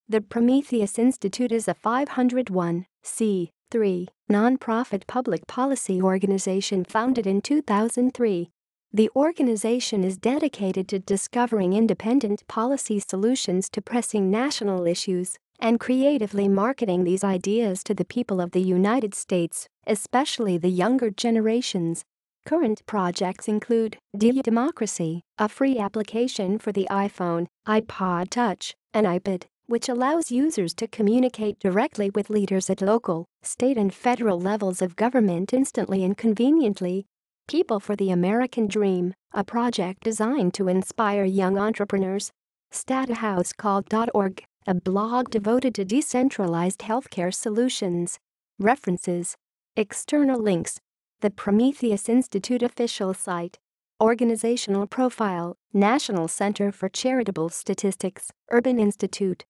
The Prometheus Institute is a 501(c)(3) nonprofit public policy organization founded in 2003. The organization is dedicated to discovering independent policy solutions to pressing national issues and creatively marketing these ideas to the people of the United States, especially the younger generations. Current projects include Democracy, a free application for the iPhone, iPod Touch, and iPod, which allows users to communicate directly with leaders at local, state and federal levels of government instantly and conveniently. People for the American Dream, a project designed to inspire young entrepreneurs. StatHouseCall.org, a blog devoted to decentralized healthcare solutions. References. External links. The Prometheus Institute official site. Organizational profile, National Center for Charitable Statistics, Urban Institute.